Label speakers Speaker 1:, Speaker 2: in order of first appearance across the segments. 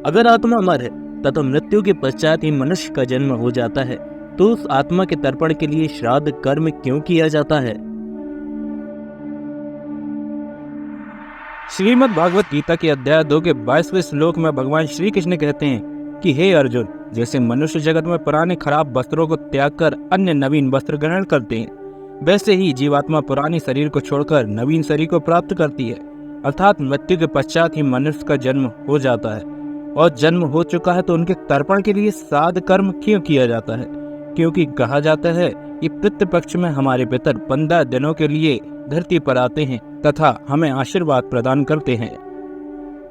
Speaker 1: अगर आत्मा अमर है तथा मृत्यु के पश्चात ही मनुष्य का जन्म हो जाता है, तो उस आत्मा के तर्पण के लिए श्राद्ध कर्म क्यों किया जाता है?
Speaker 2: श्रीमद् भागवत गीता के अध्याय 2 के 22वें श्लोक में भगवान श्री कृष्ण कहते हैं कि हे अर्जुन, जैसे मनुष्य जगत में पुराने खराब वस्त्रों को त्याग कर अन्य नवीन वस्त्र ग्रहण करते हैं, वैसे ही जीवात्मा पुराने शरीर को छोड़कर नवीन शरीर को प्राप्त करती है। अर्थात मृत्यु के पश्चात ही मनुष्य का जन्म हो जाता है, और जन्म हो चुका है तो उनके तर्पण के लिए श्राद्ध कर्म क्यों किया जाता है? क्योंकि कहा जाता है कि पितृ पक्ष में हमारे पितर 15 दिनों के लिए धरती पर आते हैं तथा हमें आशीर्वाद प्रदान करते हैं।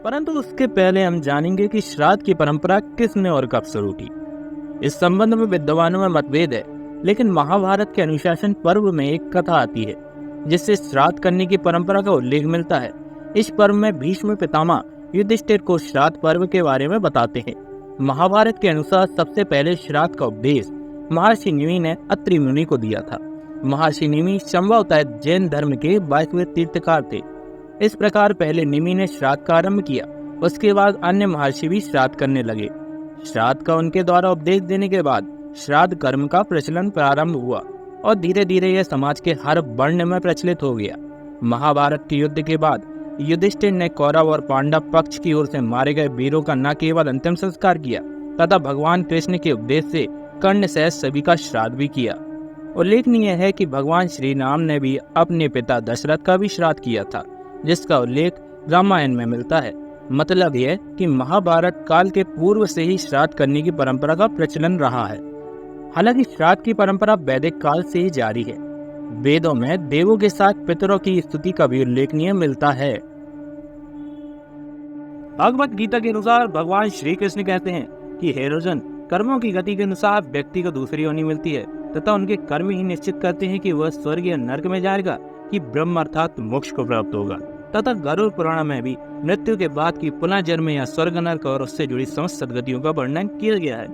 Speaker 1: परंतु उसके पहले हम जानेंगे कि श्राद्ध की परंपरा किसने और कब शुरू की। इस संबंध में विद्वानों में मतभेद है, लेकिन महाभारत के अनुशासन पर्व में एक कथा आती है जिससे श्राद्ध करने की परंपरा का उल्लेख मिलता है। इस पर्व में भीष्म पितामह युधिष्ठिर को श्राद्ध पर्व के बारे में बताते हैं। महाभारत के अनुसार सबसे पहले श्राद्ध का उपदेश महर्षि निमि ने अत्रि मुनि को दिया था। महर्षि निमि संभवतः जैन धर्म के 22वें तीर्थकार थे। इस प्रकार पहले निमि ने श्राद्ध का आरंभ किया, उसके बाद अन्य महर्षि भी श्राद्ध करने लगे। श्राद्ध का उनके द्वारा उपदेश देने के बाद श्राद्ध कर्म का प्रचलन प्रारंभ हुआ और धीरे धीरे यह समाज के हर वर्ण में प्रचलित हो गया। महाभारत के युद्ध के बाद युधिष्ठिर ने कौरव और पांडव पक्ष की ओर से मारे गए वीरों का न केवल अंतिम संस्कार किया तथा भगवान कृष्ण के उपदेश से कर्ण सहित सभी का श्राद्ध भी किया। उल्लेखनीय है कि भगवान श्री राम ने भी अपने पिता दशरथ का भी श्राद्ध किया था, जिसका उल्लेख रामायण में मिलता है। मतलब यह कि महाभारत काल के पूर्व से ही श्राद्ध करने की परंपरा का प्रचलन रहा है। हालांकि श्राद्ध की परंपरा वैदिक काल से ही जारी है। वेदों में देवों के साथ पितरों की स्तुति का भी उल्लेखनीय मिलता है।
Speaker 2: भागवत गीता के अनुसार भगवान श्री कृष्ण कहते हैं कि हे अर्जुन, कर्मों की गति के अनुसार व्यक्ति को दूसरी योनि मिलती है तथा उनके कर्म ही निश्चित करते हैं कि वह स्वर्ग या नरक में जाएगा कि ब्रह्म अर्थात मोक्ष को प्राप्त होगा। तथा गरुड़ पुराण में भी मृत्यु के बाद की पुनः जन्म या स्वर्ग नरक और उससे जुड़ी समस्त सदगतियों का वर्णन किया गया है।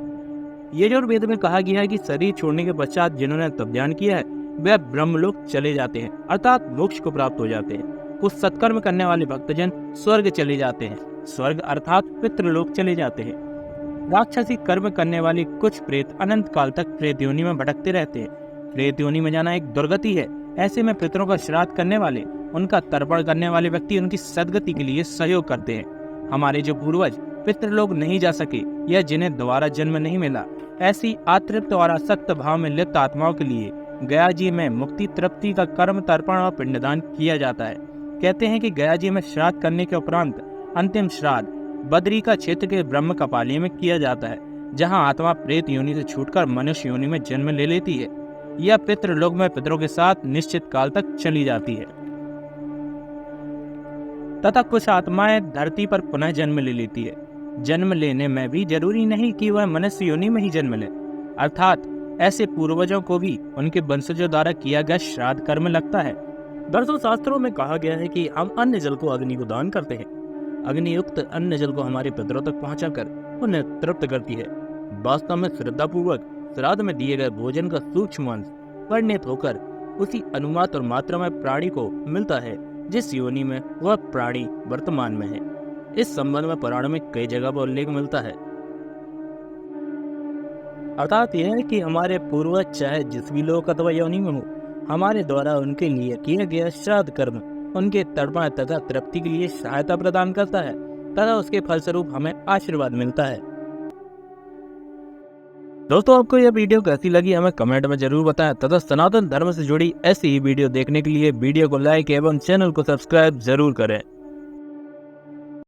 Speaker 2: यजुर्वेद में कहा गया है कि शरीर छोड़ने के पश्चात जिन्होंने तप ध्यान किया है वे ब्रह्मलोक चले जाते हैं, अर्थात मोक्ष को प्राप्त हो जाते हैं। कुछ सत्कर्म करने वाले भक्तजन स्वर्ग चले जाते हैं, स्वर्ग अर्थात पितृलोक चले जाते हैं। राक्षसी कर्म करने वाले कुछ प्रेत अनंत काल तक प्रेत योनि में भटकते रहते हैं। प्रेत योनि में जाना एक दुर्गति है। ऐसे में पितरों का श्राद्ध करने वाले, उनका तर्पण करने वाले व्यक्ति उनकी सदगति के लिए सहयोग करते हैं। हमारे जो पूर्वज पितृलोक नहीं जा सके या जिन्हें दोबारा जन्म नहीं मिला, ऐसी अतृप्त और आसक्त भाव में लिप्त आत्माओं के लिए गया जी में मुक्ति तृप्ति का कर्म तर्पण और पिंडदान किया जाता है। कहते हैं कि गया जी में श्राद्ध करने के उपरांत अंतिम श्राद्ध बद्री का क्षेत्र के ब्रह्म कपाली में किया जाता है, जहां आत्मा प्रेत योनि से छूटकर मनुष्य योनि में जन्म ले लेती है या पितृलोक में पितरों के साथ निश्चित काल तक चली जाती है। तथा कुछ आत्माएं धरती पर पुनः जन्म ले लेती है। जन्म लेने में भी जरूरी नहीं कि वह मनुष्य योनि में ही जन्म ले, अर्थात ऐसे पूर्वजों को भी उनके वंशजों द्वारा किया गया श्राद्ध कर्म लगता है।
Speaker 1: दर्शों, शास्त्रों में कहा गया है कि हम अन्य जल को अग्नि को दान करते हैं। अग्नि युक्त अन्य जल को हमारे पितरों तक पहुंचाकर उन्हें तृप्त करती है। वास्तव में श्रद्धा पूर्वक श्राद्ध में दिए गए भोजन का सूक्ष्म अंश परिणत होकर उसी अनुमात और मात्रा में प्राणी को मिलता है जिस योनि में वह प्राणी वर्तमान में है। इस संबंध में पुराण में कई जगह पर उल्लेख मिलता है। अर्थात यह है कि हमारे पूर्वज चाहे जिस भी लोक अथवा योनि में हो, हमारे द्वारा उनके लिए किया गया श्राद्ध कर्म उनके तर्पण तथा तृप्ति के लिए सहायता प्रदान करता है तथा उसके फलस्वरूप हमें आशीर्वाद मिलता है।
Speaker 2: दोस्तों, आपको यह वीडियो कैसी लगी हमें कमेंट में जरूर बताएं तथा सनातन धर्म से जुड़ी ऐसी ही वीडियो देखने के लिए वीडियो को लाइक एवं चैनल को सब्सक्राइब जरूर करें।